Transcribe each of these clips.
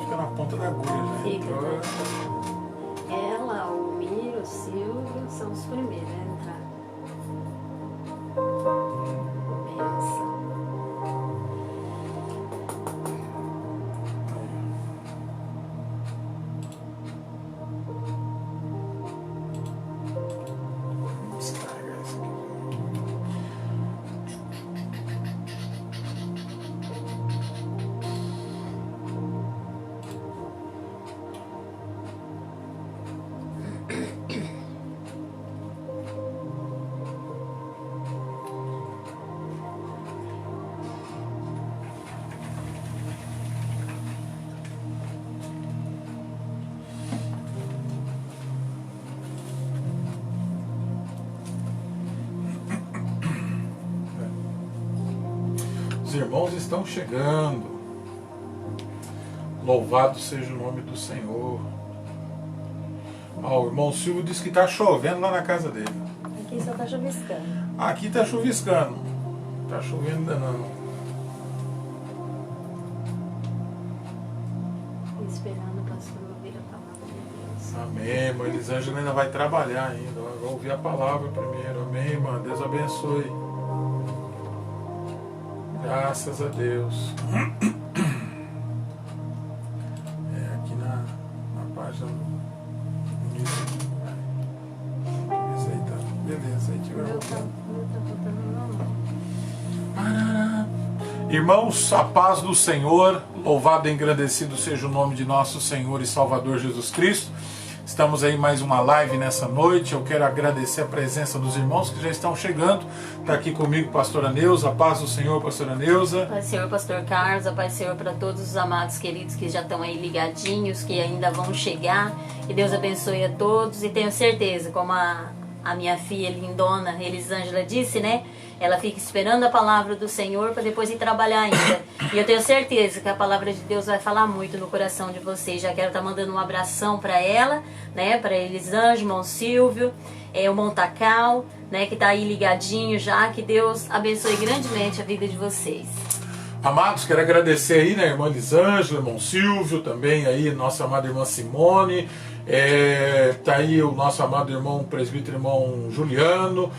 fica na ponta da agulha, né? Fica, tá? Ela, o Miro, o Silvio são os primeiros a entrar. Benção. Descarregar isso aqui. Os irmãos estão chegando. Louvado seja o nome do Senhor. O irmão Silvio disse que está chovendo lá na casa dele. Aqui só tá chuviscando. Aqui está chuviscando. Está chovendo ainda não. Esperando o pastor ouvir a palavra de Deus. Amém, irmã Elisângela ainda vai trabalhar ainda. Vai ouvir a palavra primeiro. Amém, irmã. Deus abençoe. Graças a Deus. Aqui na página do início. Beleza, aí tiver Irmãos, a paz do Senhor, louvado e engrandecido seja o nome de nosso Senhor e Salvador Jesus Cristo. Estamos aí em mais uma live nessa noite. Eu quero agradecer a presença dos irmãos que já estão chegando. Está aqui comigo, pastora Neuza. A paz do Senhor, pastora Neuza. Paz do Senhor, pastor Carlos. A paz do Senhor para todos os amados queridos que já estão aí ligadinhos, que ainda vão chegar. Que Deus abençoe a todos. E tenho certeza, como a minha filha lindona, Elisângela, disse, né? Ela fica esperando a palavra do Senhor para depois ir trabalhar ainda. E eu tenho certeza que a palavra de Deus vai falar muito no coração de vocês. Já quero estar mandando um abração para ela, né? Para Elisângela, irmão Silvio, o Montacal, né? Que está aí ligadinho já. Que Deus abençoe grandemente a vida de vocês. Amados, quero agradecer aí, né? Irmã Elisângela, irmão Silvio, também aí nossa amada irmã Simone. Tá aí o nosso amado irmão presbítero, irmão Juliano.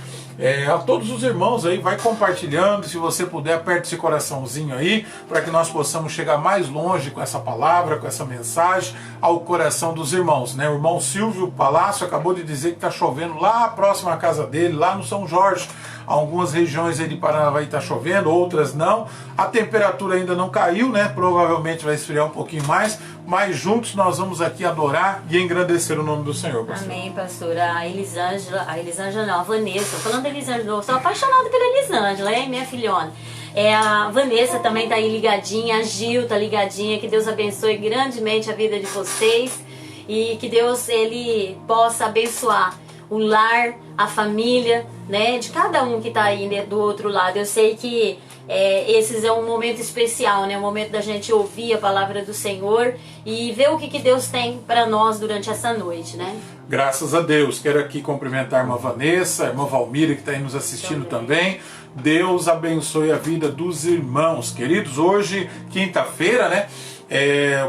A todos os irmãos aí, vai compartilhando, se você puder, aperte esse coraçãozinho aí, para que nós possamos chegar mais longe com essa palavra, com essa mensagem, ao coração dos irmãos, né? O irmão Silvio Palácio acabou de dizer que está chovendo lá próximo à casa dele, lá no São Jorge. Algumas regiões aí de Paraná vai estar chovendo, outras não. A temperatura ainda não caiu, né? Provavelmente vai esfriar um pouquinho mais, mas juntos nós vamos aqui adorar e engrandecer o nome do Senhor, pastor. Amém, pastora. A Elisângela não, a Vanessa. Falando da Elisângela, eu sou apaixonada pela Elisângela, hein, minha filhona. A Vanessa também tá aí ligadinha, a Gil tá ligadinha. Que Deus abençoe grandemente a vida de vocês e que Deus, ele possa abençoar o lar, a família, né, de cada um que está aí, né, do outro lado. Eu sei que esses é um momento especial, né, um momento da gente ouvir a palavra do Senhor e ver o que Deus tem para nós durante essa noite, né? Graças a Deus. Quero aqui cumprimentar a irmã Vanessa, a irmã Valmira, que está aí nos assistindo também. Deus abençoe a vida dos irmãos, queridos. Hoje, quinta-feira, né?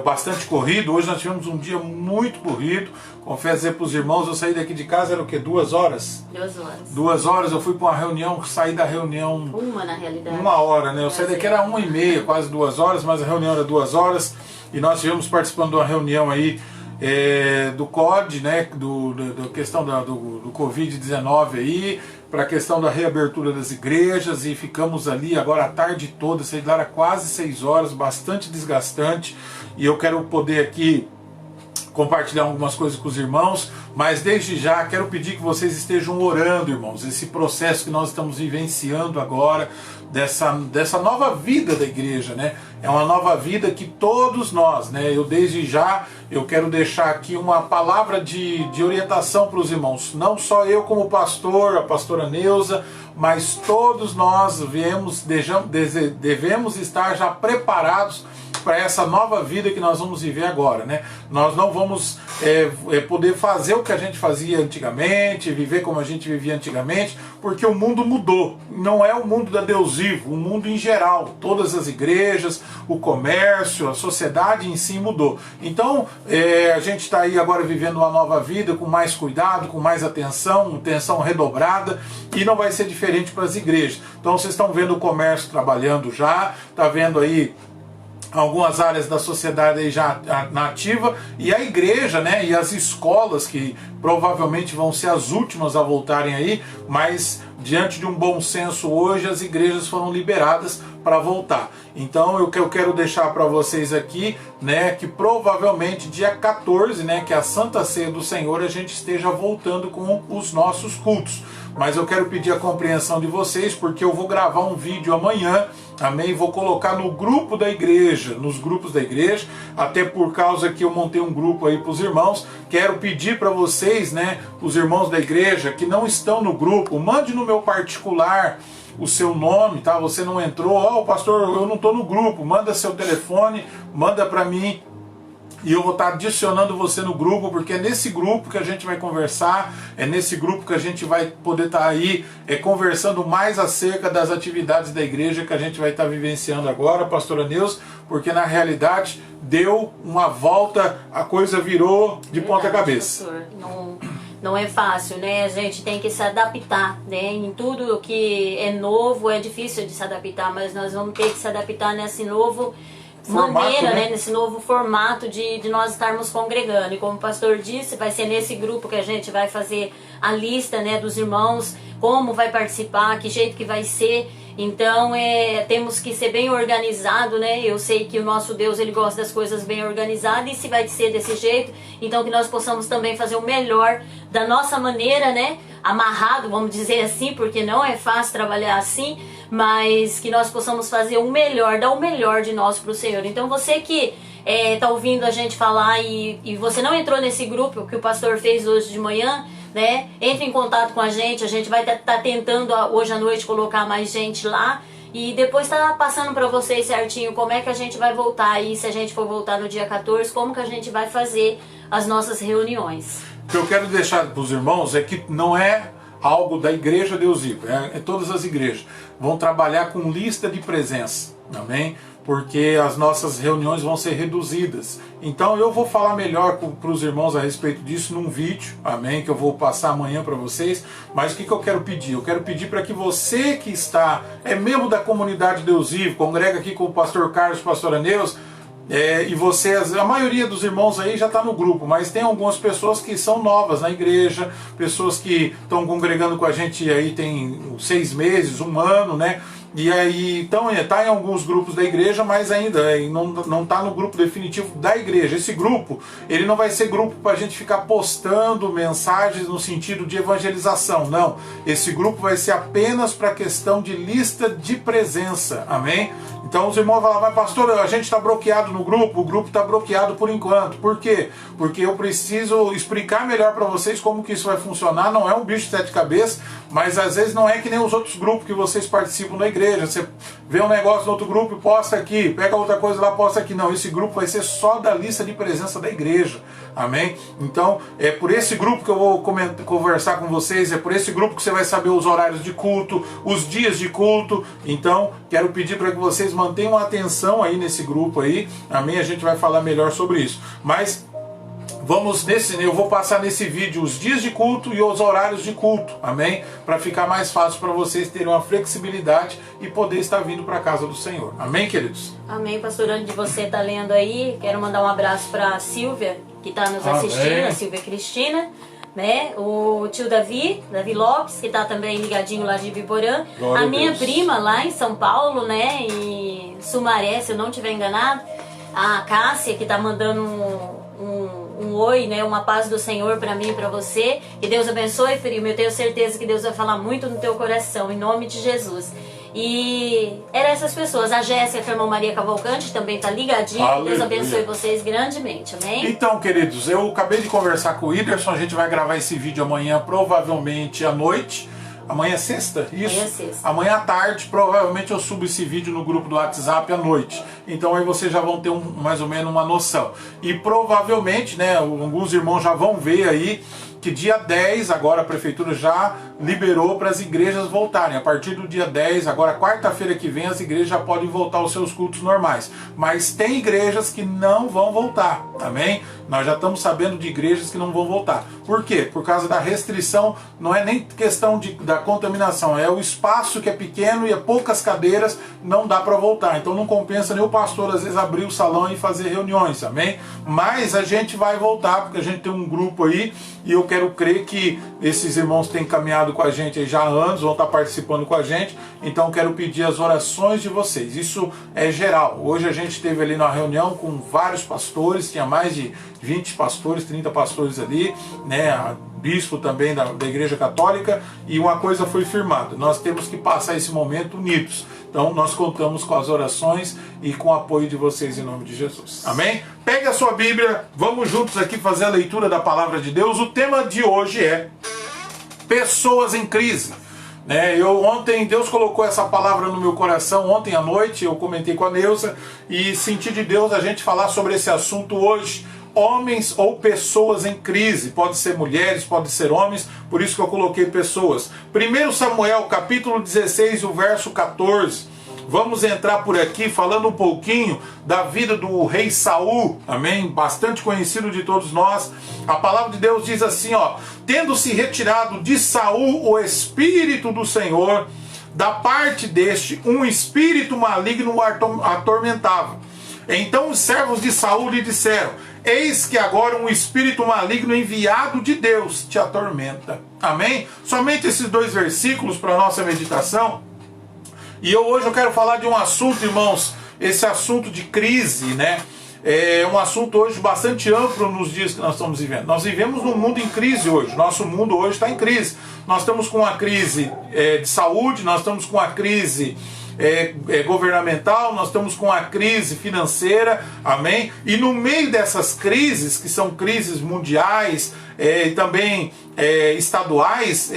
Bastante corrido. Hoje nós tivemos um dia muito corrido. Confesso para os irmãos, eu saí daqui de casa, era o quê? 2 horas? 2 horas. 2 horas, eu fui para uma reunião, saí da reunião... Uma, na realidade. 1 hora, né? Eu saí daqui, era 1h30, quase 2 horas, mas a reunião era 2 horas. E nós estivemos participando de uma reunião aí do COD, né? Da questão do Covid-19 aí, para a questão da reabertura das igrejas, e ficamos ali agora a tarde toda, sei lá, era quase 6 horas, bastante desgastante. E eu quero poder aqui compartilhar algumas coisas com os irmãos, mas desde já quero pedir que vocês estejam orando, irmãos, esse processo que nós estamos vivenciando agora, dessa nova vida da igreja, né? É uma nova vida que todos nós, né? Eu desde já, eu quero deixar aqui uma palavra de orientação para os irmãos, não só eu como pastor, a pastora Neuza, mas todos nós devemos estar já preparados para essa nova vida que nós vamos viver agora, né? Nós não vamos poder fazer o que a gente fazia antigamente, viver como a gente vivia antigamente, porque o mundo mudou. Não é o mundo da Deus Vivo, o mundo em geral. Todas as igrejas, o comércio, a sociedade em si mudou. Então, a gente está aí agora vivendo uma nova vida com mais cuidado, com mais atenção redobrada, e não vai ser diferente para as igrejas. Então, vocês estão vendo o comércio trabalhando já, está vendo aí algumas áreas da sociedade aí já na ativa, e a igreja, né, e as escolas, que provavelmente vão ser as últimas a voltarem aí, mas diante de um bom senso hoje, as igrejas foram liberadas para voltar. Então o que eu quero deixar para vocês aqui, né, que provavelmente dia 14, né, que é a Santa Ceia do Senhor, a gente esteja voltando com os nossos cultos. Mas eu quero pedir a compreensão de vocês, porque eu vou gravar um vídeo amanhã, amém? Vou colocar no grupo da igreja, nos grupos da igreja, até por causa que eu montei um grupo aí para os irmãos. Quero pedir para vocês, né, os irmãos da igreja que não estão no grupo, mande no meu particular o seu nome, tá? Você não entrou, pastor, eu não estou no grupo, manda seu telefone, manda para mim, e eu vou estar adicionando você no grupo, porque é nesse grupo que a gente vai conversar, é nesse grupo que a gente vai poder estar aí conversando mais acerca das atividades da igreja que a gente vai estar vivenciando agora, pastora Neuza, porque na realidade deu uma volta, a coisa virou de ponta cabeça. Pastor, não é fácil, né? A gente tem que se adaptar, né? Em tudo que é novo é difícil de se adaptar, mas nós vamos ter que se adaptar nesse novo maneira, né? Nesse novo formato de nós estarmos congregando. E como o pastor disse, vai ser nesse grupo que a gente vai fazer a lista, né, dos irmãos, como vai participar, que jeito que vai ser. Então temos que ser bem organizado, né? Eu sei que o nosso Deus, ele gosta das coisas bem organizadas, e se vai ser desse jeito, então que nós possamos também fazer o melhor da nossa maneira, né? Amarrado, vamos dizer assim, porque não é fácil trabalhar assim, mas que nós possamos fazer o melhor, dar o melhor de nós para o Senhor. Então você que está ouvindo a gente falar e você não entrou nesse grupo que o pastor fez hoje de manhã, né? Entre em contato com a gente vai estar tentando hoje à noite colocar mais gente lá, e depois tá passando para vocês certinho como é que a gente vai voltar aí, se a gente for voltar no dia 14, como que a gente vai fazer as nossas reuniões. O que eu quero deixar para os irmãos é que não é algo da igreja Deus Vivo, todas as igrejas vão trabalhar com lista de presença, amém? Porque as nossas reuniões vão ser reduzidas. Então eu vou falar melhor para os irmãos a respeito disso num vídeo, amém? Que eu vou passar amanhã para vocês. Mas o que eu quero pedir? Eu quero pedir para que você que está, membro da comunidade Deus Vivo, congrega aqui com o pastor Carlos, pastora Neuza, e vocês, a maioria dos irmãos aí já está no grupo, mas tem algumas pessoas que são novas na igreja, pessoas que estão congregando com a gente aí tem 6 meses, 1 ano, né? E aí, então, está em alguns grupos da igreja, mas ainda não está no grupo definitivo da igreja. Esse grupo, ele não vai ser grupo para a gente ficar postando mensagens no sentido de evangelização, não. Esse grupo vai ser apenas para a questão de lista de presença, amém? Então os irmãos vão falar, mas pastor, a gente está bloqueado no grupo, o grupo está bloqueado por enquanto. Por quê? Porque eu preciso explicar melhor para vocês como que isso vai funcionar. Não é um bicho de 7 cabeças, mas às vezes não é que nem os outros grupos que vocês participam na igreja. Você vê um negócio no outro grupo e posta aqui, pega outra coisa lá, posta aqui. Não, esse grupo vai ser só da lista de presença da igreja, amém? Então é por esse grupo que eu vou conversar com vocês, é por esse grupo que você vai saber os horários de culto, os dias de culto. Então quero pedir para que vocês mantenham atenção aí nesse grupo aí, amém? A gente vai falar melhor sobre isso, mas eu vou passar nesse vídeo os dias de culto e os horários de culto, amém? Para ficar mais fácil para vocês terem uma flexibilidade e poder estar vindo para a casa do Senhor, amém, queridos? Amém, pastor. Antes de você estar lendo aí, quero mandar um abraço para a Silvia, que está nos assistindo, a Silvia Cristina, né? O tio Davi Lopes, que está também ligadinho lá de Ibiporã, a minha prima lá em São Paulo, né? Em Sumaré, se eu não estiver enganado, a Cássia, que está mandando um oi, né? Uma paz do Senhor para mim e para você. Que Deus abençoe, filho. Eu tenho certeza que Deus vai falar muito no teu coração, em nome de Jesus. E eram essas pessoas. A Jéssica, a irmã Maria Cavalcante, também está ligadinha. Aleluia. Deus abençoe vocês grandemente, amém? Então, queridos, eu acabei de conversar com o Whindersson. A gente vai gravar esse vídeo amanhã, provavelmente à noite, Amanhã é sexta? Isso. Amanhã é sexta. Amanhã à tarde, provavelmente eu subo esse vídeo no grupo do WhatsApp à noite. Então aí vocês já vão ter mais ou menos uma noção. E provavelmente, né, alguns irmãos já vão ver aí que dia 10, agora a prefeitura já liberou para as igrejas voltarem. A partir do dia 10, agora quarta-feira que vem, as igrejas já podem voltar aos seus cultos normais. Mas tem igrejas que não vão voltar, amém? Nós já estamos sabendo de igrejas que não vão voltar. Por quê? Por causa da restrição, não é nem questão da contaminação, é o espaço que é pequeno e é poucas cadeiras, não dá para voltar. Então não compensa nem o pastor às vezes abrir o salão e fazer reuniões, amém? Mas a gente vai voltar, porque a gente tem um grupo aí, e eu quero crer que esses irmãos têm caminhado com a gente aí já há anos, vão estar participando com a gente, então quero pedir as orações de vocês. Isso é geral. Hoje a gente teve ali na reunião com vários pastores, tinha mais de 20 pastores, 30 pastores ali, né, bispo também da Igreja Católica, e uma coisa foi firmada: nós temos que passar esse momento unidos. Então nós contamos com as orações e com o apoio de vocês em nome de Jesus. Amém? Pegue a sua Bíblia, vamos juntos aqui fazer a leitura da Palavra de Deus. O tema de hoje é pessoas em crise. Ontem Deus colocou essa palavra no meu coração, ontem à noite eu comentei com a Neuza e senti de Deus a gente falar sobre esse assunto hoje. Homens ou pessoas em crise, pode ser mulheres, pode ser homens, por isso que eu coloquei pessoas. 1 Samuel capítulo 16, o verso 14. Vamos entrar por aqui falando um pouquinho da vida do rei Saul, amém? Bastante conhecido de todos nós. A palavra de Deus diz assim, ó: tendo-se retirado de Saul o espírito do Senhor, da parte deste um espírito maligno o atormentava. Então os servos de Saul lhe disseram: eis que agora um espírito maligno enviado de Deus te atormenta. Amém? Somente esses dois versículos para a nossa meditação. E hoje eu quero falar de um assunto, irmãos, esse assunto de crise, né? É um assunto hoje bastante amplo nos dias que nós estamos vivendo. Nós vivemos num mundo em crise hoje. Nosso mundo hoje está em crise. Nós estamos com uma crise de saúde, nós estamos com uma crise governamental, nós estamos com a crise financeira, amém? E no meio dessas crises, que são crises mundiais e também estaduais,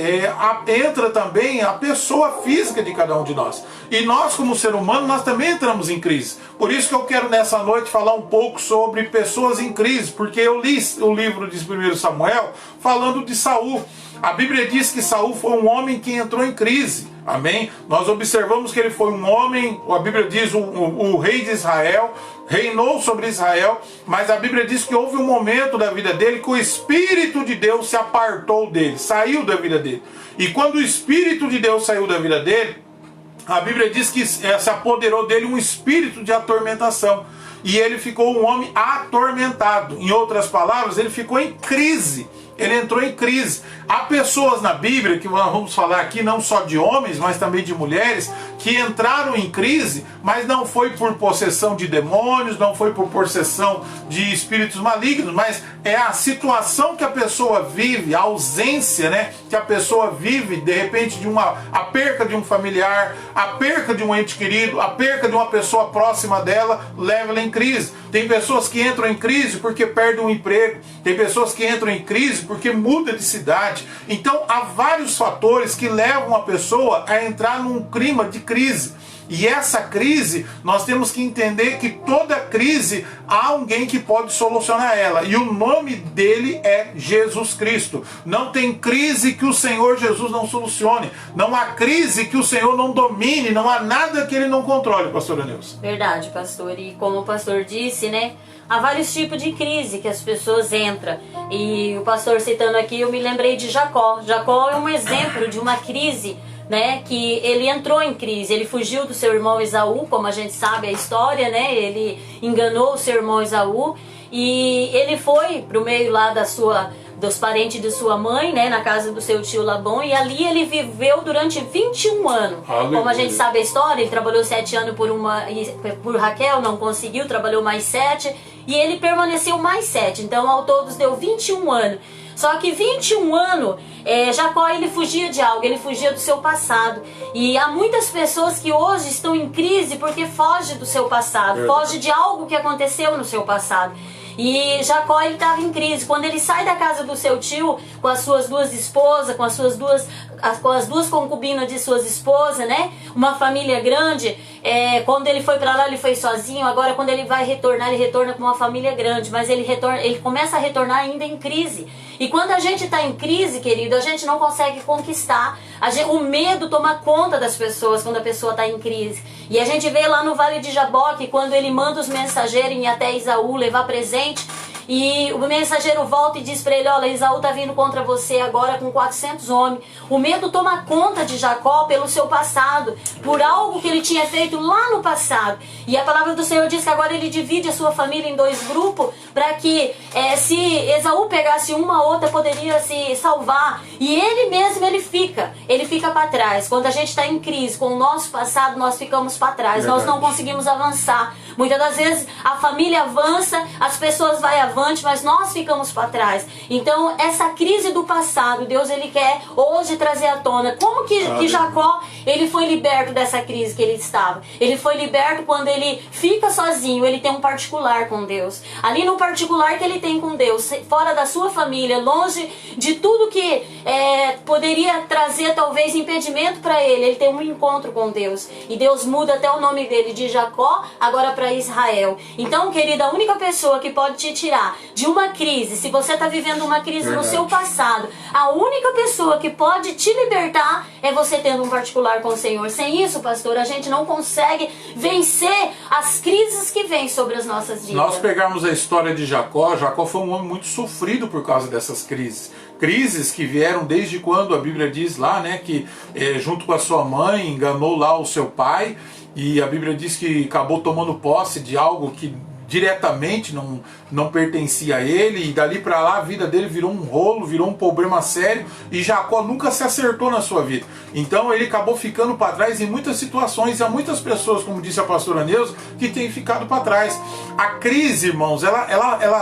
entra também a pessoa física de cada um de nós. E nós, como ser humano, nós também entramos em crise. Por isso que eu quero nessa noite falar um pouco sobre pessoas em crise, porque eu li o livro de 1 Samuel falando de Saul. A Bíblia diz que Saul foi um homem que entrou em crise, amém? Nós observamos que ele foi um homem, a Bíblia diz, o rei de Israel, reinou sobre Israel, mas a Bíblia diz que houve um momento da vida dele que o Espírito de Deus se apartou dele, saiu da vida dele. E quando o Espírito de Deus saiu da vida dele, a Bíblia diz que se apoderou dele um espírito de atormentação. E ele ficou um homem atormentado. Em outras palavras, ele ficou em crise. Ele entrou em crise. Há pessoas na Bíblia, que nós vamos falar aqui não só de homens, mas também de mulheres, que entraram em crise, mas não foi por possessão de demônios, não foi por possessão de espíritos malignos, mas é a situação que a pessoa vive, a ausência, né, que a pessoa vive, de repente, a perca de um familiar, a perca de um ente querido, a perca de uma pessoa próxima dela, leva ela em crise. Tem pessoas que entram em crise porque perdem um emprego, tem pessoas que entram em crise porque muda de cidade. Então há vários fatores que levam a pessoa a entrar num clima de crise. E essa crise, nós temos que entender que toda crise há alguém que pode solucionar ela. E o nome dele é Jesus Cristo. Não tem crise que o Senhor Jesus não solucione. Não há crise que o Senhor não domine. Não há nada que ele não controle, pastora Neuza. Verdade, pastor. E como o pastor disse, né? Há vários tipos de crise que as pessoas entram. E o pastor citando aqui, eu me lembrei de Jacó. Jacó é um exemplo de uma crise, né, que ele entrou em crise, ele fugiu do seu irmão Esaú, como a gente sabe a história, né, ele enganou o seu irmão Esaú e ele foi pro meio lá dos parentes de sua mãe, né, na casa do seu tio Labão, e ali ele viveu durante 21 anos. Aleluia. Como a gente sabe a história, ele trabalhou 7 anos por Raquel, não conseguiu, trabalhou mais 7, e ele permaneceu mais 7, então ao todos deu 21 anos. Só que 21 anos, Jacó ele fugia de algo, ele fugia do seu passado. E há muitas pessoas que hoje estão em crise porque fogem do seu passado, fogem de algo que aconteceu no seu passado. E Jacó ele estava em crise. Quando ele sai da casa do seu tio com as suas 2 esposas, com as suas 2 com as duas concubinas de suas esposas, né? Uma família grande. Quando ele foi para lá, ele foi sozinho. Agora, quando ele vai retornar, ele retorna com uma família grande. Mas ele começa a retornar ainda em crise. E quando a gente está em crise, querido, a gente não consegue conquistar. O medo toma conta das pessoas quando a pessoa está em crise. E a gente vê lá no Vale de Jaboque, quando ele manda os mensageiros ir até Esaú levar presente. E o mensageiro volta e diz para ele: olha, Esaú está vindo contra você agora com 400 homens. O medo toma conta de Jacó pelo seu passado, por algo que ele tinha feito lá no passado. E a palavra do Senhor diz que agora ele divide a sua família em 2 grupos, para que se Esaú pegasse uma, outra poderia se salvar. E ele mesmo, ele fica para trás. Quando a gente está em crise com o nosso passado, nós ficamos para trás. Verdade. Nós não conseguimos avançar. Muitas das vezes a família avança, as pessoas vão avante, mas nós ficamos para trás. Então essa crise do passado, Deus ele quer hoje trazer à tona. Como que Jacó ele foi liberto dessa crise que ele estava? Ele foi liberto quando ele fica sozinho, ele tem um particular com Deus. Ali no particular que ele tem com Deus, fora da sua família, longe de tudo que poderia trazer talvez impedimento para ele tem um encontro com Deus. E Deus muda até o nome dele de Jacó agora para Israel. Então, querida, a única pessoa que pode te tirar de uma crise, se você está vivendo uma crise no seu passado, a única pessoa que pode te libertar é você tendo um particular com o Senhor. Sem isso, pastor, a gente não consegue vencer as crises que vêm sobre as nossas vidas. Nós pegarmos a história de Jacó foi um homem muito sofrido por causa dessas crises. Crises que vieram desde quando a Bíblia diz lá, né, que junto com a sua mãe enganou lá o seu pai, e a Bíblia diz que acabou tomando posse de algo que diretamente não pertencia a ele, e dali para lá a vida dele virou um rolo, virou um problema sério, e Jacó nunca se acertou na sua vida. Então ele acabou ficando para trás em muitas situações, e há muitas pessoas, como disse a pastora Neuza, que têm ficado para trás. A crise, irmãos,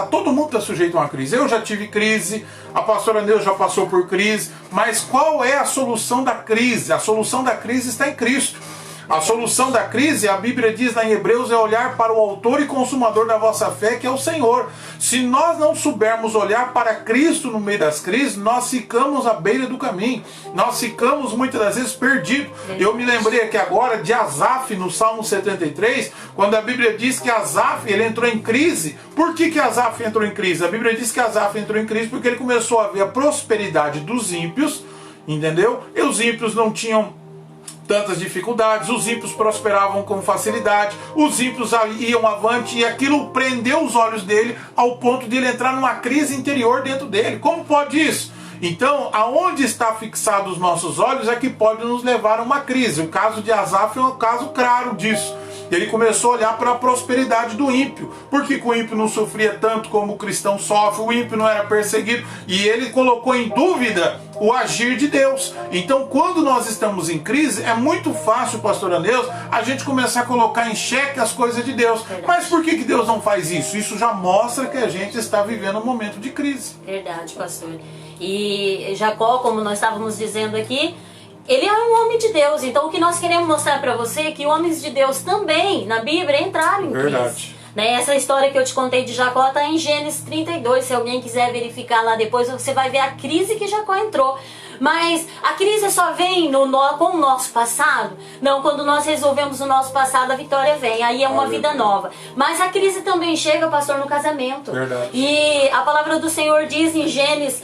todo mundo está sujeito a uma crise. Eu já tive crise, a pastora Neuza já passou por crise, mas qual é a solução da crise? A solução da crise está em Cristo. A solução da crise, a Bíblia diz lá em Hebreus, é olhar para o autor e consumador da vossa fé, que é o Senhor. Se nós não soubermos olhar para Cristo no meio das crises, nós ficamos à beira do caminho. Nós ficamos muitas das vezes perdidos. Eu me lembrei aqui agora de Asaf no Salmo 73, quando a Bíblia diz que Asaf ele entrou em crise. Por que Asaf entrou em crise? A Bíblia diz que Asaf entrou em crise porque ele começou a ver a prosperidade dos ímpios, entendeu? E os ímpios não tinham tantas dificuldades, os ímpios prosperavam com facilidade, os ímpios iam avante, e aquilo prendeu os olhos dele ao ponto de ele entrar numa crise interior dentro dele. Como pode isso? Então, aonde está fixados os nossos olhos é que pode nos levar a uma crise. O caso de Asaf é um caso claro disso. Ele começou a olhar para a prosperidade do ímpio. Por que o ímpio não sofria tanto como o cristão sofre? O ímpio não era perseguido. E ele colocou em dúvida o agir de Deus. Então, quando nós estamos em crise, é muito fácil, pastora Neuza, a gente começar a colocar em xeque as coisas de Deus. Verdade. Mas por que Deus não faz isso? Isso já mostra que a gente está vivendo um momento de crise. Verdade, pastor. E Jacó, como nós estávamos dizendo aqui, ele é um homem de Deus. Então o que nós queremos mostrar para você é que homens de Deus também, na Bíblia, entraram em crise. Verdade. Essa história que eu te contei de Jacó está em Gênesis 32. Se alguém quiser verificar lá depois, você vai ver a crise que Jacó entrou. Mas a crise só vem com o nosso passado? Não, quando nós resolvemos o nosso passado, a vitória vem. Aí é uma vida nova. Mas a crise também chega, pastor, no casamento. Verdade. E a palavra do Senhor diz em Gênesis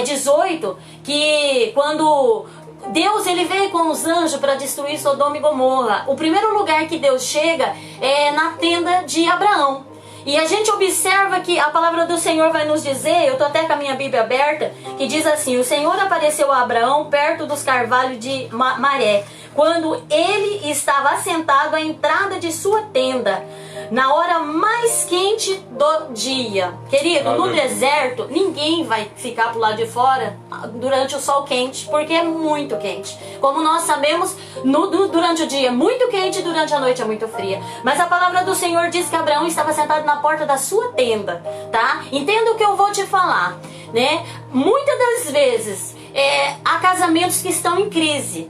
18 que quando Deus ele veio com os anjos para destruir Sodoma e Gomorra, o primeiro lugar que Deus chega é na tenda de Abraão. E a gente observa que a palavra do Senhor vai nos dizer, eu estou até com a minha Bíblia aberta, que diz assim: o Senhor apareceu a Abraão perto dos carvalhos de Maré, quando ele estava assentado à entrada de sua tenda, na hora mais quente do dia. Querido, no deserto, ninguém vai ficar pro lado de fora durante o sol quente, porque é muito quente. Como nós sabemos, durante o dia é muito quente, durante a noite é muito fria. Mas a palavra do Senhor diz que Abraão estava sentado na porta da sua tenda, tá? Entenda o que eu vou te falar, né? Muitas das vezes há casamentos que estão em crise.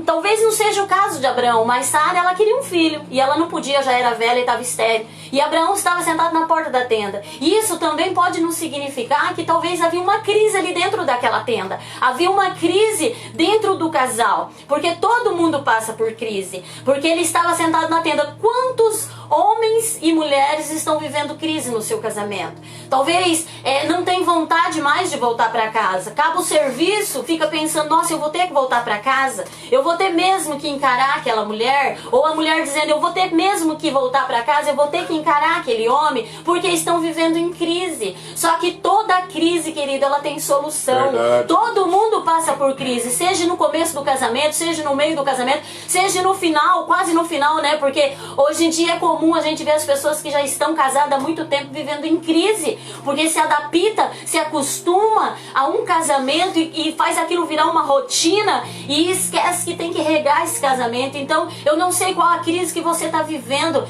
Talvez não seja o caso de Abraão, mas Sara, ela queria um filho e ela não podia, já era velha e estava estéril. E Abraão estava sentado na porta da tenda. E isso também pode nos significar que talvez havia uma crise ali dentro daquela tenda. Havia uma crise dentro do casal, porque todo mundo passa por crise. Porque ele estava sentado na tenda. Quantos homens e mulheres estão vivendo crise no seu casamento? Talvez não tem vontade mais de voltar para casa. Acaba o serviço, fica pensando, nossa, eu vou ter que voltar para casa. Eu vou ter mesmo que encarar aquela mulher. Ou a mulher dizendo, eu vou ter mesmo que voltar para casa. Eu vou ter que encarar aquele homem, porque estão vivendo em crise. Só que toda crise, querido, ela tem solução. Verdade. Todo mundo passa por crise, seja no começo do casamento, seja no meio do casamento, seja no final, quase no final, né? Porque hoje em dia é comum a gente ver as pessoas que já estão casadas há muito tempo vivendo em crise, porque se adapta, se acostuma a um casamento e faz aquilo virar uma rotina e esquece que tem que regar esse casamento. Então, eu não sei qual a crise que você está vivendo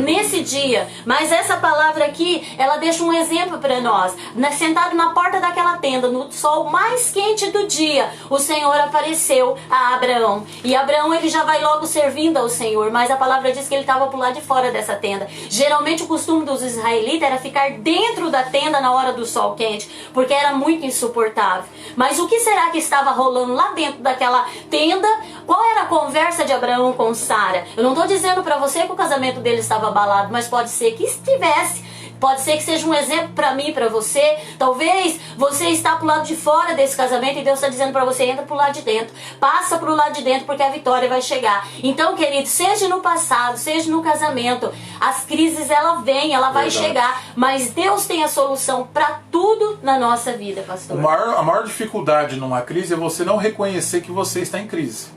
nesse dia, mas essa palavra aqui, ela deixa um exemplo para nós. Sentado na porta daquela tenda, no sol mais quente do dia, o Senhor apareceu a Abraão. E Abraão, ele já vai logo servindo ao Senhor, mas a palavra diz que ele estava por lá de fora dessa tenda. Geralmente o costume dos israelitas era ficar dentro da tenda na hora do sol quente, porque era muito insuportável. Mas o que será que estava rolando lá dentro daquela tenda? Qual era a conversa de Abraão com Sara? Eu não estou dizendo para você que o casamento dele estava abalado, mas pode ser que estivesse. Pode ser que seja um exemplo para mim, para você. Talvez você está pro lado de fora desse casamento e Deus está dizendo para você, entra pro lado de dentro. Passa pro lado de dentro porque a vitória vai chegar. Então, querido, seja no passado, seja no casamento, as crises ela vem, ela vai chegar. Mas Deus tem a solução para tudo na nossa vida, pastor. A maior dificuldade numa crise é você não reconhecer que você está em crise.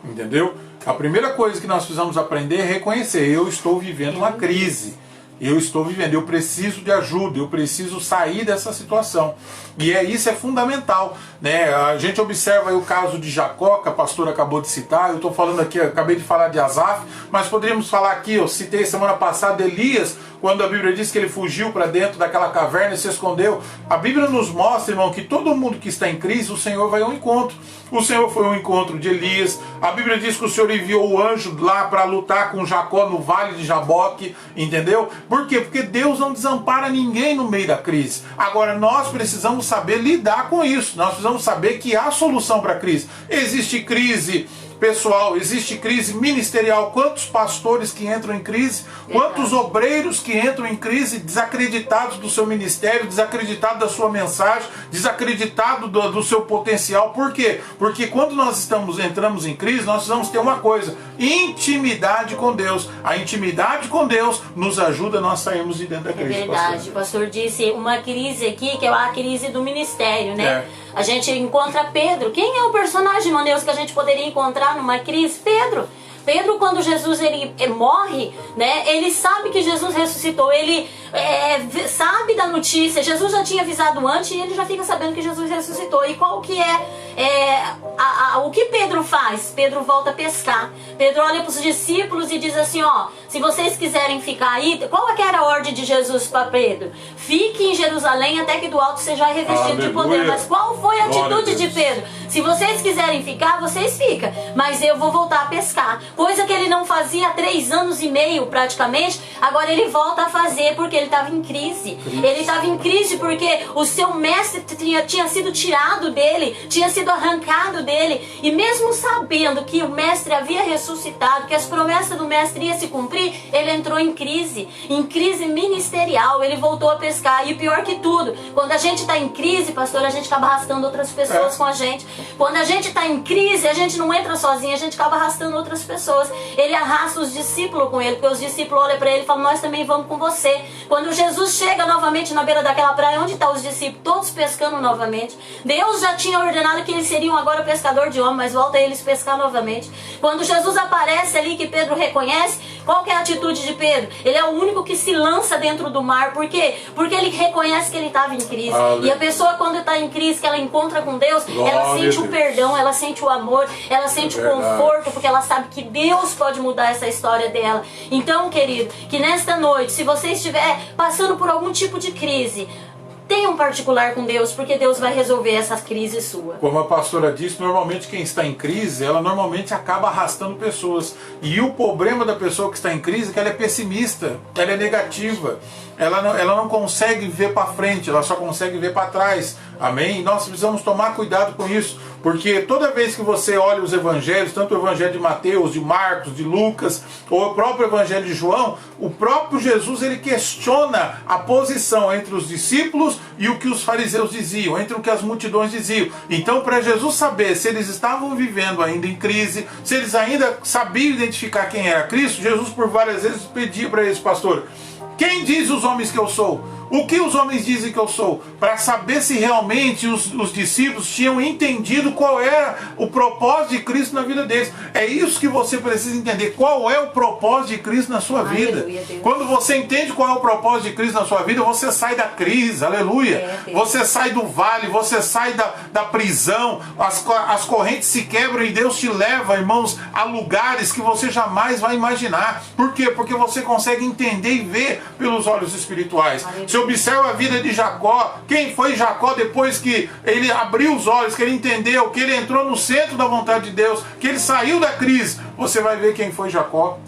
Entendeu? A primeira coisa que nós precisamos aprender é reconhecer. Eu estou vivendo uma crise. Eu estou vivendo, eu preciso de ajuda, eu preciso sair dessa situação. E isso é fundamental, né? A gente observa aí o caso de Jacó, que a pastora acabou de citar. Eu estou falando aqui, acabei de falar de Asaf, mas poderíamos falar aqui, eu citei semana passada Elias, quando a Bíblia diz que ele fugiu para dentro daquela caverna e se escondeu. A Bíblia nos mostra, irmão, que todo mundo que está em crise, o Senhor vai ao encontro. O Senhor foi ao encontro de Elias. A Bíblia diz que o Senhor enviou o anjo lá para lutar com Jacó no vale de Jaboque, entendeu? Por quê? Porque Deus não desampara ninguém no meio da crise. Agora, nós precisamos saber lidar com isso. Nós precisamos saber que há solução para a crise. Existe crise pessoal, existe crise ministerial. Quantos pastores que entram em crise, quantos obreiros que entram em crise, desacreditados do seu ministério, desacreditados da sua mensagem, desacreditados do seu potencial. Por quê? Porque quando nós entramos em crise, nós precisamos ter uma coisa: intimidade com Deus. A intimidade com Deus nos ajuda a nós sairmos de dentro da crise. É verdade, o pastor disse uma crise aqui, que é a crise do ministério, né? A gente encontra Pedro. Quem é o personagem, meu Deus, que a gente poderia encontrar numa crise? Pedro. Pedro, quando Jesus ele morre, né, ele sabe que Jesus ressuscitou, ele sabe da notícia, Jesus já tinha avisado antes e ele já fica sabendo que Jesus ressuscitou. E qual que o que Pedro faz? Pedro volta a pescar. Pedro olha para os discípulos e diz assim, ó, se vocês quiserem ficar aí, qual é que era a ordem de Jesus para Pedro? Fique em Jerusalém até que do alto seja revestido de poder. Mas qual foi a atitude de Pedro? Se vocês quiserem ficar, vocês ficam, mas eu vou voltar a pescar. Coisa que ele não fazia há 3 anos e meio praticamente, agora ele volta a fazer porque ele estava em crise. Ele estava em crise porque o seu mestre tinha sido tirado dele, tinha sido arrancado dele. E mesmo sabendo que o mestre havia ressuscitado, que as promessas do mestre iam se cumprir, ele entrou em crise ministerial. Ele voltou a pescar. E pior que tudo, quando a gente está em crise, pastor, a gente acaba arrastando outras pessoas com a gente. Quando a gente está em crise, a gente não entra sozinho, a gente acaba arrastando outras pessoas. Ele arrasta os discípulos com ele, porque os discípulos olham para ele e falam, nós também vamos com você. Quando Jesus chega novamente na beira daquela praia, onde estão os discípulos? Todos pescando novamente. Deus já tinha ordenado que eles seriam agora pescador de homens, mas volta eles pescar novamente. Quando Jesus aparece ali, que Pedro reconhece, qual que é a atitude de Pedro? Ele é o único que se lança dentro do mar. Por quê? Porque ele reconhece que ele estava em crise. E a pessoa, quando está em crise, que ela encontra com Deus, ela sente o perdão, ela sente o amor, ela sente o conforto, porque ela sabe que Deus pode mudar essa história dela. Então, querido, que nesta noite, se você estiver passando por algum tipo de crise, tenha um particular com Deus, porque Deus vai resolver essa crise sua. Como a pastora disse, normalmente quem está em crise, ela normalmente acaba arrastando pessoas. E o problema da pessoa que está em crise é que ela é pessimista, ela é negativa. Ela não consegue ver para frente, ela só consegue ver para trás. Amém? E nós precisamos tomar cuidado com isso, porque toda vez que você olha os evangelhos, tanto o evangelho de Mateus, de Marcos, de Lucas, ou o próprio evangelho de João, o próprio Jesus, ele questiona a posição entre os discípulos e o que os fariseus diziam, entre o que as multidões diziam. Então, para Jesus saber se eles estavam vivendo ainda em crise, se eles ainda sabiam identificar quem era Cristo, Jesus por várias vezes pedia para eles: pastor, quem diz os homens que eu sou? O que os homens dizem que eu sou? Para saber se realmente os discípulos tinham entendido qual era o propósito de Cristo na vida deles. É isso que você precisa entender. Qual é o propósito de Cristo na sua vida? Aleluia, Deus. Quando você entende qual é o propósito de Cristo na sua vida, você sai da crise, aleluia. Você sai do vale, você sai da prisão, as correntes se quebram e Deus te leva, irmãos, a lugares que você jamais vai imaginar. Por quê? Porque você consegue entender e ver pelos olhos espirituais. Se observa a vida de Jacó, quem foi Jacó depois que ele abriu os olhos, que ele entendeu, que ele entrou no centro da vontade de Deus, que ele saiu da crise, você vai ver quem foi Jacó.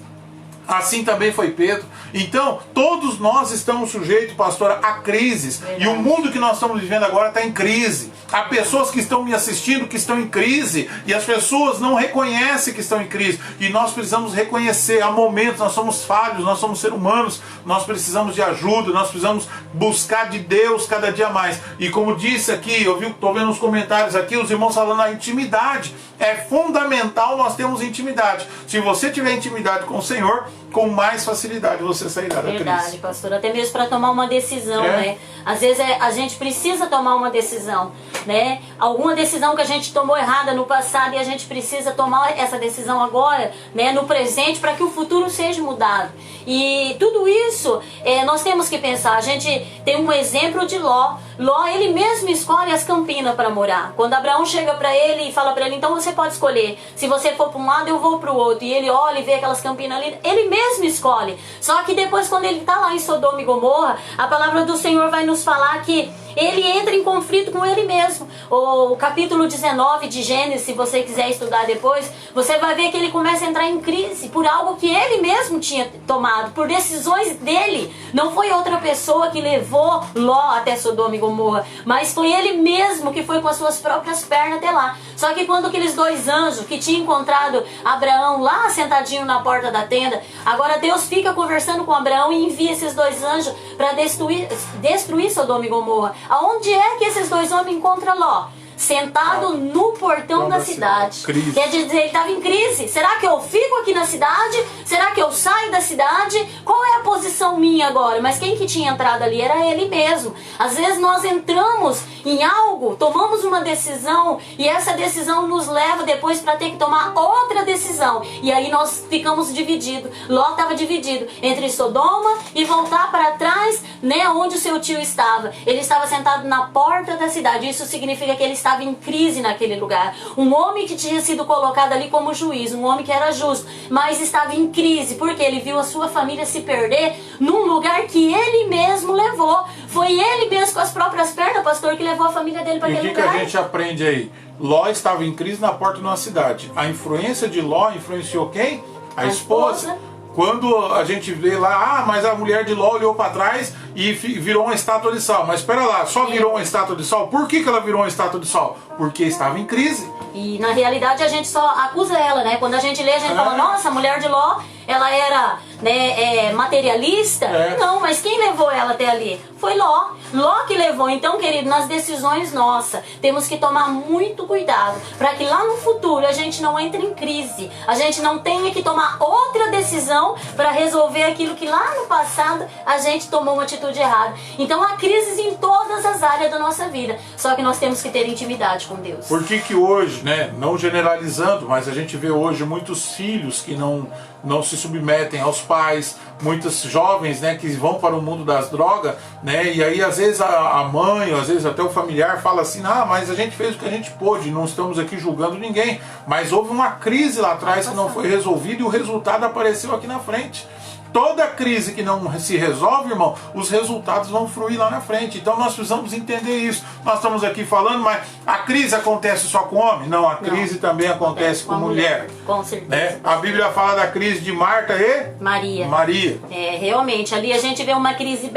Assim também foi Pedro. Então, todos nós estamos sujeitos, pastora, a crises. Verdade. E o mundo que nós estamos vivendo agora está em crise. Há pessoas que estão me assistindo que estão em crise. E as pessoas não reconhecem que estão em crise. E nós precisamos reconhecer. Há momentos, nós somos falhos, nós somos seres humanos. Nós precisamos de ajuda, nós precisamos buscar de Deus cada dia mais. E como disse aqui, eu estou vendo nos comentários aqui, os irmãos falando a intimidade. É fundamental nós termos intimidade. Se você tiver intimidade com o Senhor, com mais facilidade você sairá da crise. Verdade, pastor. Até mesmo para tomar uma decisão, né? Às vezes a gente precisa tomar uma decisão, né? Alguma decisão que a gente tomou errada no passado e a gente precisa tomar essa decisão agora, né? No presente, para que o futuro seja mudado. E tudo isso nós temos que pensar. A gente tem um exemplo de Ló. Ló, ele mesmo escolhe as campinas para morar. Quando Abraão chega para ele e fala para ele: então você pode escolher. Se você for para um lado, eu vou para o outro. E ele olha e vê aquelas campinas ali. Ele mesmo escolhe. Só que depois, quando ele está lá em Sodoma e Gomorra, a palavra do Senhor vai nos falar que ele entra em conflito com ele mesmo. O capítulo 19 de Gênesis, se você quiser estudar depois, você vai ver que ele começa a entrar em crise por algo que ele mesmo tinha tomado, por decisões dele. Não foi outra pessoa que levou Ló até Sodoma e Gomorra, mas foi ele mesmo que foi com as suas próprias pernas até lá. Só que quando aqueles dois anjos que tinham encontrado Abraão lá sentadinho na porta da tenda, agora Deus fica conversando com Abraão e envia esses dois anjos para destruir Sodoma e Gomorra. Aonde é que esses dois homens encontram Ló? Sentado no portão da cidade. Quer dizer, ele estava em crise. Será que eu fico aqui na cidade? Será que eu saio da cidade? Qual é a posição minha agora? Mas quem que tinha entrado ali era ele mesmo. Às vezes nós entramos em algo, tomamos uma decisão e essa decisão nos leva depois para ter que tomar outra decisão. E aí nós ficamos divididos. Ló estava dividido entre Sodoma e voltar para trás, né, onde o seu tio estava. Ele estava sentado na porta da cidade. Isso significa que ele estava em crise naquele lugar. Um homem que tinha sido colocado ali como juiz, um homem que era justo, mas estava em crise porque ele viu a sua família se perder num lugar que ele mesmo levou. Foi ele mesmo com as próprias pernas, pastor, que levou a família dele para aquele lugar. E o que a gente aprende aí? Ló estava em crise na porta de uma cidade. A influência de Ló influenciou quem? A esposa. Quando a gente vê lá, mas a mulher de Ló olhou para trás e virou uma estátua de sal. Mas espera lá, só virou uma estátua de sal? Por que ela virou uma estátua de sal? Porque estava em crise. E na realidade a gente só acusa ela, né? Quando a gente lê, a gente fala: nossa, a mulher de Ló, ela era, né, materialista. Não, mas quem levou ela até ali? Foi Ló. Ló que levou. Então, querido, nas decisões nossas, temos que tomar muito cuidado para que lá no futuro a gente não entre em crise. A gente não tenha que tomar outra decisão para resolver aquilo que lá no passado a gente tomou uma atitude errada. Então, há crises em todas as áreas da nossa vida. Só que nós temos que ter intimidade com Deus. Por que hoje, né, não generalizando, mas a gente vê hoje muitos filhos que não se submetem aos pais, muitos jovens, né, que vão para o mundo das drogas, né, e aí às vezes a mãe, ou às vezes até o familiar fala assim: ah, mas a gente fez o que a gente pôde, não estamos aqui julgando ninguém, mas houve uma crise lá atrás que não foi resolvida e o resultado apareceu aqui na frente. toda crise que não se resolve, irmão, os resultados vão fluir lá na frente. Então nós precisamos entender isso. Nós estamos aqui falando, mas a crise acontece só com homem? Não, a crise também acontece com mulher. Com certeza. Né? A Bíblia fala da crise de Marta e Maria. Realmente, ali a gente vê uma crise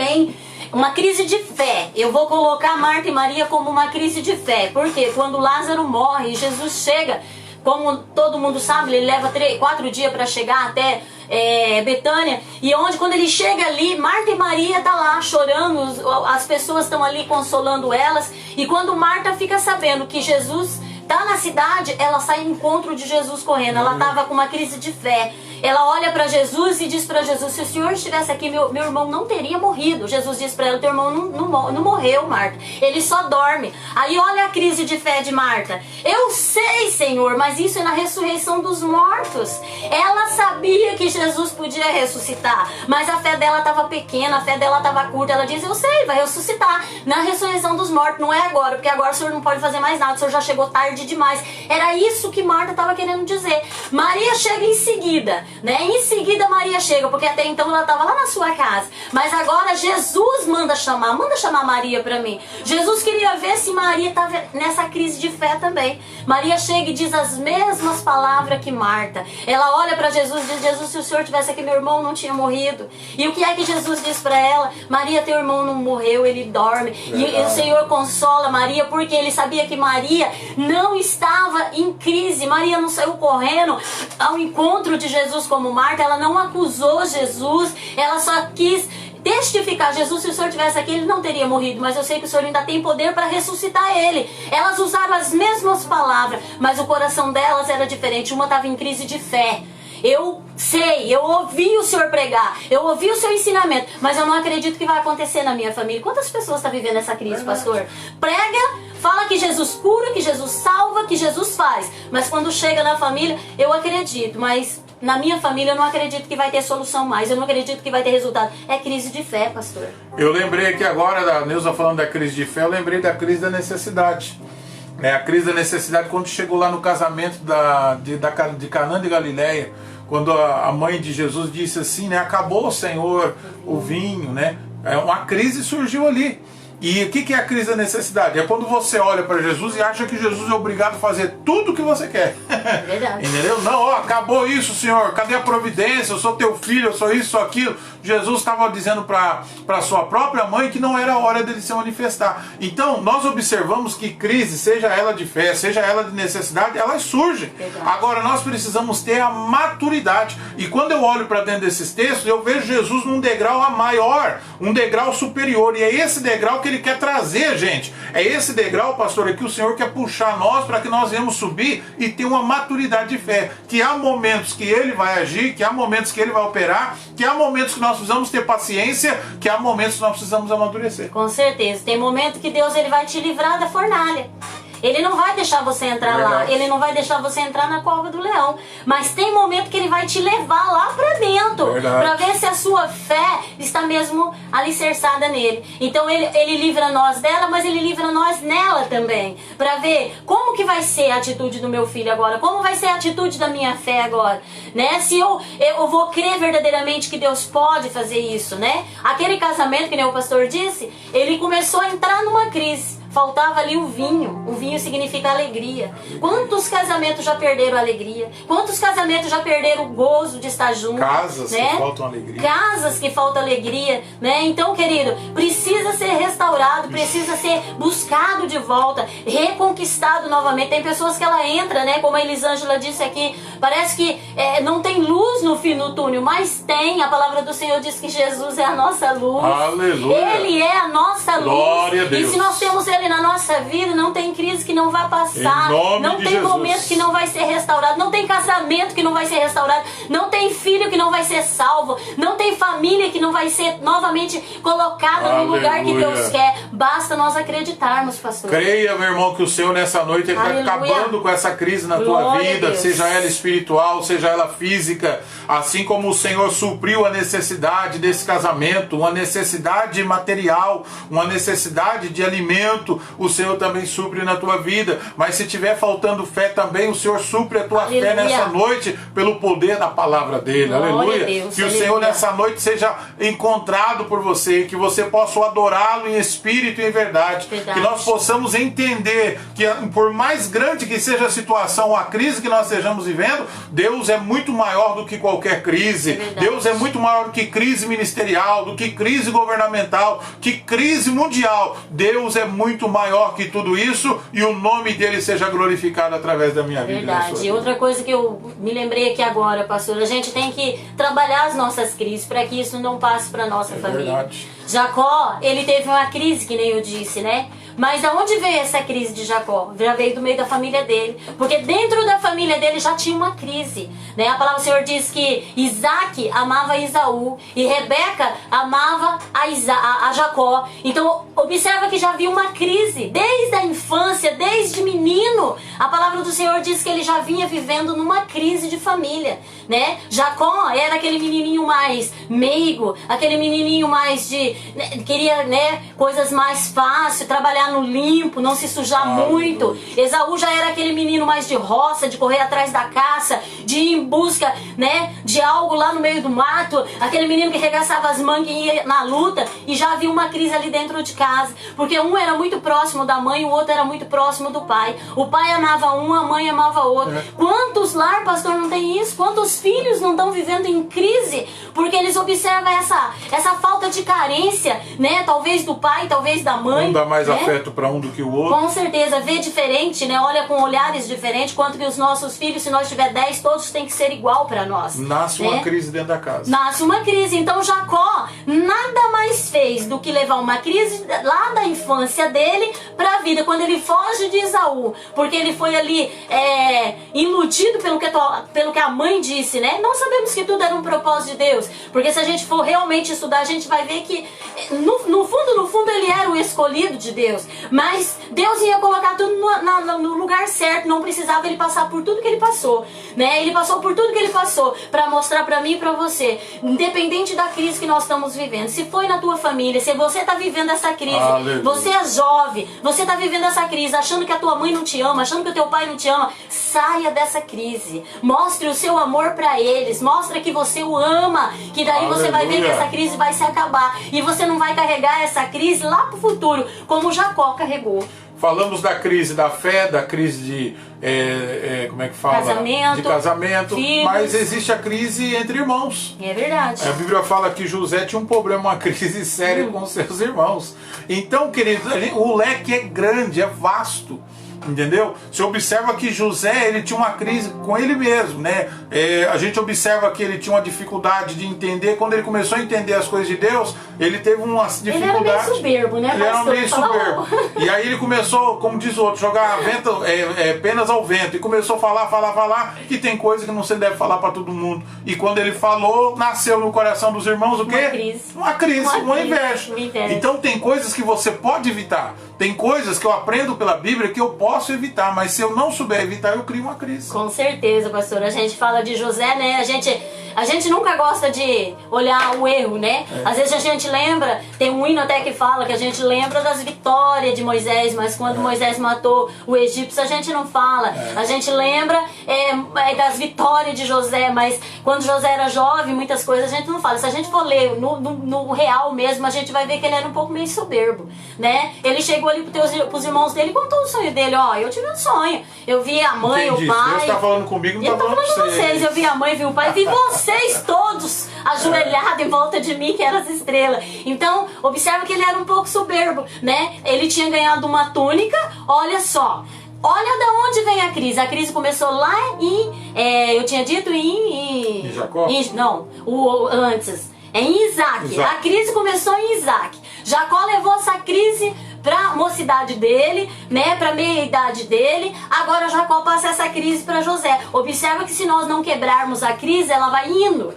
uma crise de fé. Eu vou colocar Marta e Maria como uma crise de fé. Porque quando Lázaro morre, Jesus chega, como todo mundo sabe, ele leva 4 dias para chegar até Betânia, e quando ele chega ali, Marta e Maria tá lá chorando, as pessoas estão ali consolando elas, e quando Marta fica sabendo que Jesus tá na cidade, ela sai ao encontro de Jesus correndo. Ela tava com uma crise de fé. Ela olha para Jesus e diz para Jesus: se o Senhor estivesse aqui, meu irmão não teria morrido. Jesus diz para ela: teu irmão não morreu, Marta, ele só dorme. Aí olha a crise de fé de Marta: eu sei, Senhor, mas isso é na ressurreição dos mortos. Ela sabia que Jesus podia ressuscitar, mas a fé dela estava pequena, a fé dela estava curta. Ela diz: eu sei, vai ressuscitar na ressurreição dos mortos, não é agora, porque agora o Senhor não pode fazer mais nada, o Senhor já chegou tarde demais. Era isso que Marta estava querendo dizer. Maria chega em seguida, né? Em seguida Maria chega, porque até então ela estava lá na sua casa, mas agora Jesus manda chamar Maria para mim. Jesus queria ver se Maria estava nessa crise de fé também. Maria chega e diz as mesmas palavras que Marta. Ela olha para Jesus e diz: Jesus, se o Senhor tivesse aqui, meu irmão não tinha morrido. E o que é que Jesus diz para ela? Maria, teu irmão não morreu, ele dorme. E o Senhor consola Maria, porque ele sabia que Maria não estava em crise. Maria não saiu correndo ao encontro de Jesus como Marta. Ela não acusou Jesus, ela só quis testificar: Jesus, se o Senhor tivesse aqui, ele não teria morrido, mas eu sei que o Senhor ainda tem poder para ressuscitar ele. Elas usaram as mesmas palavras, mas o coração delas era diferente. Uma estava em crise de fé. Eu sei, eu ouvi o Senhor pregar, eu ouvi o seu ensinamento, mas eu não acredito que vai acontecer na minha família. Quantas pessoas estão vivendo essa crise, pastor? Prega, fala que Jesus cura, que Jesus salva, que Jesus faz, mas quando chega na família, eu acredito, mas na minha família eu não acredito que vai ter solução mais, eu não acredito que vai ter resultado. É crise de fé, pastor. Eu lembrei aqui agora, da Neuza falando da crise de fé, eu lembrei da crise da necessidade. A crise da necessidade quando chegou lá no casamento de Canaã de Galileia, quando a mãe de Jesus disse assim, né? Acabou, Senhor, o vinho, né? Uma crise surgiu ali. E o que é a crise da necessidade? É quando você olha para Jesus e acha que Jesus é obrigado a fazer tudo o que você quer. Verdade. Entendeu? Não, acabou isso, Senhor. Cadê a providência? Eu sou teu filho, eu sou isso, sou aquilo. Jesus estava dizendo para sua própria mãe que não era a hora dele se manifestar. Então, nós observamos que crise, seja ela de fé, seja ela de necessidade, elas surgem. Verdade. Agora, nós precisamos ter a maturidade. E quando eu olho para dentro desses textos, eu vejo Jesus num degrau maior, um degrau superior. E é esse degrau que ele quer trazer, gente. É esse degrau, pastor, que o Senhor quer puxar nós para que nós venhamos subir e ter uma maturidade de fé. Que há momentos que ele vai agir, que há momentos que ele vai operar, que há momentos que nós precisamos ter paciência, que há momentos que nós precisamos amadurecer. Com certeza. Tem momento que Deus ele vai te livrar da fornalha. Ele não vai deixar você entrar lá, ele não vai deixar você entrar na cova do leão, mas tem momento que ele vai te levar lá pra dentro, pra ver se a sua fé está mesmo alicerçada nele. Então ele livra nós dela, mas ele livra nós nela também, pra ver como que vai ser a atitude do meu filho agora, como vai ser a atitude da minha fé agora, né? Se eu vou crer verdadeiramente que Deus pode fazer isso, né? Aquele casamento, que nem o pastor disse, ele começou a entrar numa crise. Faltava ali o vinho. O vinho significa alegria. Quantos casamentos já perderam a alegria? Quantos casamentos já perderam o gozo de estar juntos? Casas, né? Que faltam alegria. Casas que faltam alegria, né? Então, querido, precisa ser restaurado, precisa ser buscado de volta, reconquistado novamente. Tem pessoas que ela entra, né? Como a Elisângela disse aqui, parece que não tem luz no fim do túnel, mas tem. A palavra do Senhor diz que Jesus é a nossa luz. Aleluia. Ele é a nossa luz. Glória a Deus. E se nós temos Ele na nossa vida, não tem crise que não vai passar, não tem momento que não vai ser restaurado, não tem casamento que não vai ser restaurado, não tem filho que não vai ser salvo, não tem família que não vai ser novamente colocada no lugar que Deus quer. Basta nós acreditarmos, pastor. Creia, meu irmão, que o Senhor nessa noite está acabando com essa crise na tua vida, seja ela espiritual, seja ela física, assim como o Senhor supriu a necessidade desse casamento, uma necessidade material, uma necessidade de alimento, o Senhor também supre na tua vida. Mas se tiver faltando fé também, o Senhor supre a tua fé nessa noite pelo poder da palavra dele. Aleluia. Deus, que o Senhor nessa noite seja encontrado por você, que você possa adorá-lo em espírito e em verdade. Que nós possamos entender que por mais grande que seja a situação, a crise que nós estejamos vivendo, Deus é muito maior do que qualquer crise. Deus é muito maior do que crise ministerial, do que crise governamental, que crise mundial. Deus é muito maior que tudo isso e o nome dele seja glorificado através da minha vida. Verdade. E outra coisa que eu me lembrei aqui agora, pastor, a gente tem que trabalhar as nossas crises para que isso não passe para nossa família. Verdade. Jacó, ele teve uma crise, que nem eu disse, né? Mas aonde veio essa crise de Jacó? Já veio do meio da família dele. Porque dentro da família dele já tinha uma crise, né? A palavra do Senhor diz que Isaac amava Esaú e Rebeca amava a Jacó. Então observa que já havia uma crise desde a infância, desde menino. A palavra do Senhor diz que ele já vinha vivendo numa crise de família, né? Jacó era aquele menininho mais meigo, aquele menininho mais queria, né, coisas mais fáceis, trabalhar no limpo, não se sujar muito. Esaú já era aquele menino mais de roça, de correr atrás da caça, de ir em busca, né, de algo lá no meio do mato, aquele menino que regaçava as mangas e ia na luta. E já havia uma crise ali dentro de casa, porque um era muito próximo da mãe, o outro era muito próximo do pai. O pai amava um, a mãe amava o outro. Quantos lar, pastor, não tem isso? Quantos filhos não estão vivendo em crise? Porque eles observam essa falta de carência, né? Talvez do pai, talvez da mãe. Um dá mais né? afeto para um do que o outro. Com certeza, vê diferente, né? Olha com olhares diferentes, quanto que os nossos filhos, se nós tiver 10, todos têm que ser igual para nós. Nasce uma crise dentro da casa. Nasce uma crise. Então Jacó nada mais fez do que levar uma crise lá da infância dele para a vida, quando ele foge de Esaú, porque ele foi ali iludido pelo que a mãe disse, né? Nós sabemos que tudo era um propósito de Deus, porque se a gente for realmente estudar, a gente vai ver que no fundo ele era o escolhido de Deus, mas Deus ia colocar tudo no lugar certo. Não precisava ele passar por tudo que ele passou, né? Ele passou por tudo que ele passou para mostrar para mim e para você, independente da crise que nós estamos vivendo. Se foi na tua família, se você está vivendo essa crise, Aleluia. Você é jovem, você está vivendo essa crise, achando que a tua mãe não te ama, achando que o teu pai não te ama, saia dessa crise, mostre o seu amor para eles, mostre que você o ama, que daí Aleluia. Você vai ver que essa crise vai se acabar e você não vai carregar essa crise lá pro futuro, como Jacó carregou. Falamos da crise da fé, da crise de como é que fala? Casamento, de casamento, filhos. Mas existe a crise entre irmãos. É verdade. A Bíblia fala que José tinha um problema, uma crise séria com seus irmãos. Então, queridos, o leque é grande, é vasto. Entendeu? Você observa que José, ele tinha uma crise com ele mesmo, né? A gente observa que ele tinha uma dificuldade de entender. Quando ele começou a entender as coisas de Deus, ele teve uma dificuldade. Ele era meio soberbo, né? Ele era meio soberbo. E aí ele começou, como diz o outro, jogar penas ao vento. E começou a falar, que tem coisa que não se deve falar para todo mundo. E quando ele falou, nasceu no coração dos irmãos o quê? Uma crise, uma inveja. Então tem coisas que você pode evitar. Tem coisas que eu aprendo pela Bíblia que eu posso evitar, mas se eu não souber evitar, eu crio uma crise. Com certeza, pastor. A gente fala de José, né? A gente nunca gosta de olhar o erro, né? Às vezes a gente lembra, tem um hino até que fala que a gente lembra das vitórias de Moisés, mas quando Moisés matou o egípcio, a gente não fala. A gente lembra das vitórias de José, mas quando José era jovem, muitas coisas a gente não fala. Se a gente for ler no real mesmo, a gente vai ver que ele era um pouco meio soberbo, né? Ele chegou ali pros irmãos dele e contou o sonho dele. Ó, eu tive um sonho. Eu vi a mãe, o pai. Deus tá falando comigo, não tá falando com vocês. Eu vi a mãe, vi o pai, vi vocês todos ajoelhados em volta de mim, que eram as estrelas. Então, observa que ele era um pouco soberbo, né? Ele tinha ganhado uma túnica, olha só. Olha da onde vem a crise. A crise começou lá eu tinha dito em Jacó? Antes. Em Isaac. A crise começou em Isaac. Jacó levou essa crise pra mocidade dele, né, pra meia-idade dele. Agora Jacó passa essa crise para José. Observa que se nós não quebrarmos a crise, ela vai indo.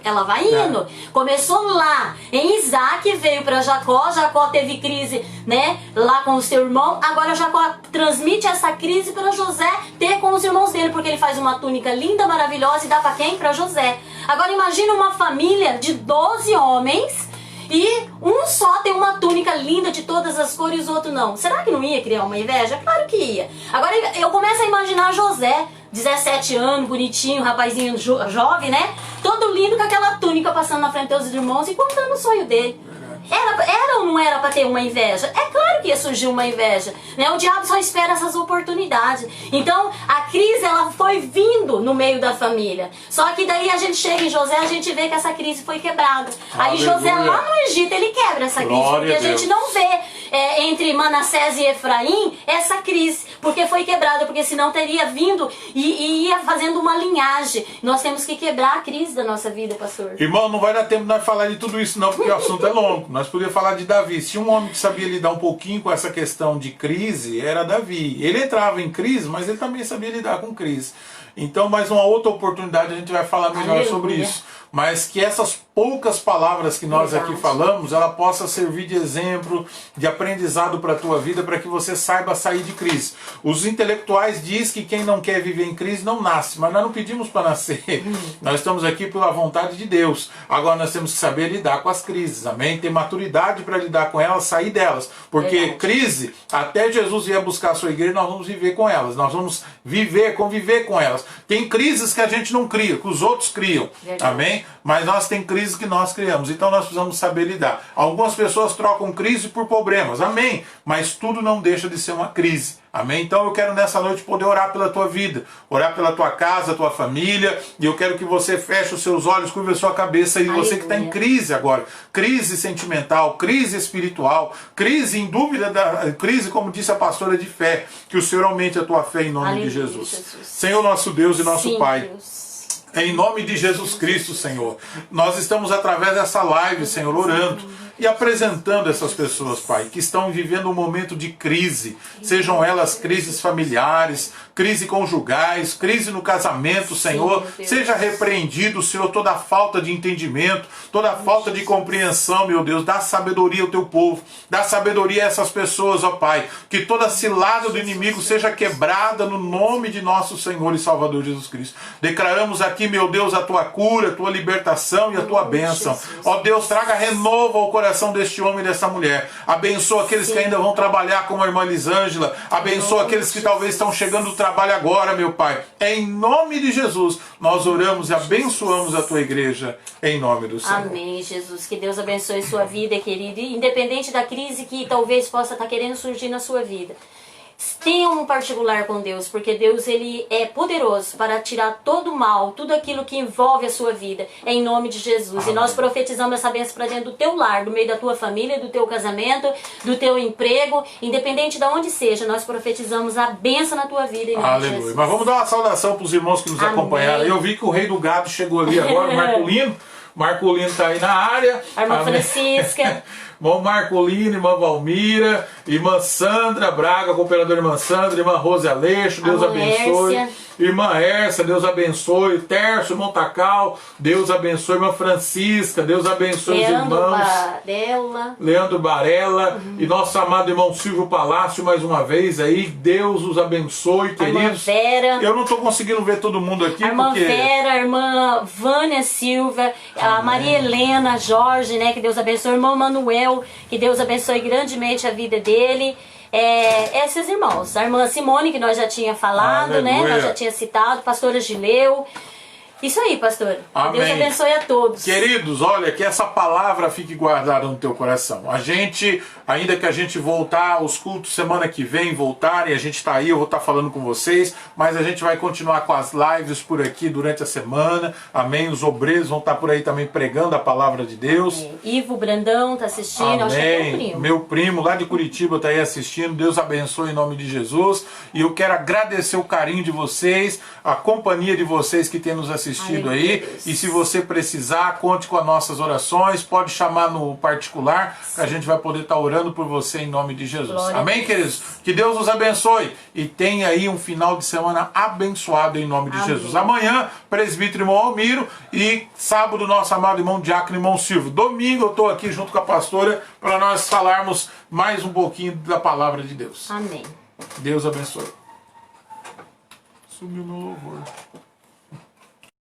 Começou lá em Isaac, veio para Jacó. Jacó teve crise, né, lá com o seu irmão. Agora Jacó transmite essa crise para José ter com os irmãos dele, porque ele faz uma túnica linda, maravilhosa e dá para quem? Para José. Agora imagina uma família de 12 homens e um só tem uma túnica linda de todas as cores e o outro não. Será que não ia criar uma inveja? Claro que ia. Agora eu começo a imaginar José, 17 anos, bonitinho, rapazinho jovem, né? Todo lindo com aquela túnica passando na frente dos irmãos e contando o sonho dele. Era ou não era para ter uma inveja? É claro que ia surgir uma inveja, né? O diabo só espera essas oportunidades. Então a crise ela foi vindo no meio da família. Só que daí a gente chega em José, a gente vê que essa crise foi quebrada. Aí José lá no Egito ele quebra essa crise, porque a gente não vê entre Manassés e Efraim essa crise, porque foi quebrada, porque senão teria vindo e ia fazendo uma linhagem. Nós temos que quebrar a crise da nossa vida, pastor. Irmão, não vai dar tempo de nós falar de tudo isso não, porque o assunto é longo. Nós podíamos falar de Davi. Se um homem que sabia lidar um pouquinho com essa questão de crise, era Davi. Ele entrava em crise, mas ele também sabia lidar com crise. Então, mais uma outra oportunidade, a gente vai falar melhor sobre isso. Mas que essas poucas palavras que nós aqui falamos, ela possa servir de exemplo, de aprendizado para a tua vida, para que você saiba sair de crise. Os intelectuais dizem que quem não quer viver em crise não nasce, mas nós não pedimos para nascer. Nós estamos aqui pela vontade de Deus. Agora nós temos que saber lidar com as crises, amém? Ter maturidade para lidar com elas, sair delas. Porque crise, até Jesus vier buscar a sua igreja, nós vamos viver com elas. Nós vamos conviver com elas. Tem crises que a gente não cria, que os outros criam, amém? Mas nós tem crises que nós criamos, então nós precisamos saber lidar. Algumas pessoas trocam crise por problemas, amém? Mas tudo não deixa de ser uma crise, amém? Então eu quero nessa noite poder orar pela tua vida, orar pela tua casa, tua família, e eu quero que você feche os seus olhos, curva a sua cabeça, e você que está em crise agora, crise sentimental, crise espiritual, crise em dúvida, crise como disse a pastora de fé, que o Senhor aumente a tua fé em nome de Jesus. Senhor nosso Deus e nosso Pai, em nome de Jesus Cristo, Senhor, nós estamos através dessa live, Senhor, orando e apresentando essas pessoas, Pai, que estão vivendo um momento de crise, sejam elas crises familiares, crise conjugais, crise no casamento, Senhor, seja repreendido, Senhor, toda a falta de entendimento, toda a falta de compreensão, meu Deus, dá sabedoria ao teu povo, dá sabedoria a essas pessoas, ó Pai, que toda cilada do inimigo seja quebrada no nome de nosso Senhor e Salvador Jesus Cristo. Declaramos aqui, meu Deus, a tua cura, a tua libertação e a tua bênção. Ó Deus, traga renovo ao coração deste homem e dessa mulher. Abençoa aqueles que ainda vão trabalhar, como a irmã Lisângela. Abençoa aqueles que talvez estão chegando do trabalho agora, meu Pai. Em nome de Jesus, nós oramos e abençoamos a tua igreja, em nome do Senhor. Amém, Jesus. Que Deus abençoe sua vida, querido. Independente da crise que talvez possa estar querendo surgir na sua vida, tenha um particular com Deus, porque Deus ele é poderoso para tirar todo o mal, tudo aquilo que envolve a sua vida, em nome de Jesus. Amém. E nós profetizamos essa bênção para dentro do teu lar, do meio da tua família, do teu casamento, do teu emprego, independente de onde seja, nós profetizamos a bênção na tua vida, em nome de Jesus. Mas vamos dar uma saudação para os irmãos que nos acompanharam. Eu vi que o rei do gado chegou ali agora, o Marcolino. Marcolino está aí na área. A irmã Francisca. Irmão Marcolino, irmã Valmira, irmã Sandra Braga, cooperadora irmã Sandra, irmã Rose Aleixo, Deus abençoe. Hércia. Irmã Hércia, Deus abençoe. Tércio Montacal, Deus abençoe. Irmã Francisca, Deus abençoe os irmãos. Leandro Barella. E nosso amado irmão Silvio Palácio, mais uma vez aí. Deus os abençoe, queridos. Irmã Vera. Eu não estou conseguindo ver todo mundo aqui. A irmã Vera, a irmã Vânia Silva, a Maria Helena, Jorge, né? Que Deus abençoe. O irmão Manuel, que Deus abençoe grandemente a vida dele. Esses irmãos, a irmã Simone, que nós já tinha falado, né? Nós já tinha citado, pastora Gileu. Isso aí, pastor. Amém. Deus abençoe a todos. Queridos, olha, que essa palavra fique guardada no teu coração. A gente, ainda que a gente voltar aos cultos semana que vem, voltarem, a gente está aí, eu vou estar falando com vocês, mas a gente vai continuar com as lives por aqui durante a semana. Amém? Os obreiros vão estar por aí também pregando a palavra de Deus. Amém. Ivo Brandão está assistindo. Amém. Acho que é meu primo. Meu primo lá de Curitiba está aí assistindo. Deus abençoe em nome de Jesus. E eu quero agradecer o carinho de vocês, a companhia de vocês que têm nos assistido aí, e se você precisar, conte com as nossas orações, pode chamar no particular, que a gente vai poder estar orando orando por você em nome de Jesus. Glória Amém, queridos? Que Deus nos abençoe e tenha aí um final de semana abençoado em nome de Amém. Jesus. Amanhã, presbítero irmão Almiro, e sábado, nosso amado irmão Diácono irmão Silvio. Domingo eu estou aqui junto com a pastora para nós falarmos mais um pouquinho da palavra de Deus. Amém. Deus abençoe. Sumiu meu louvor.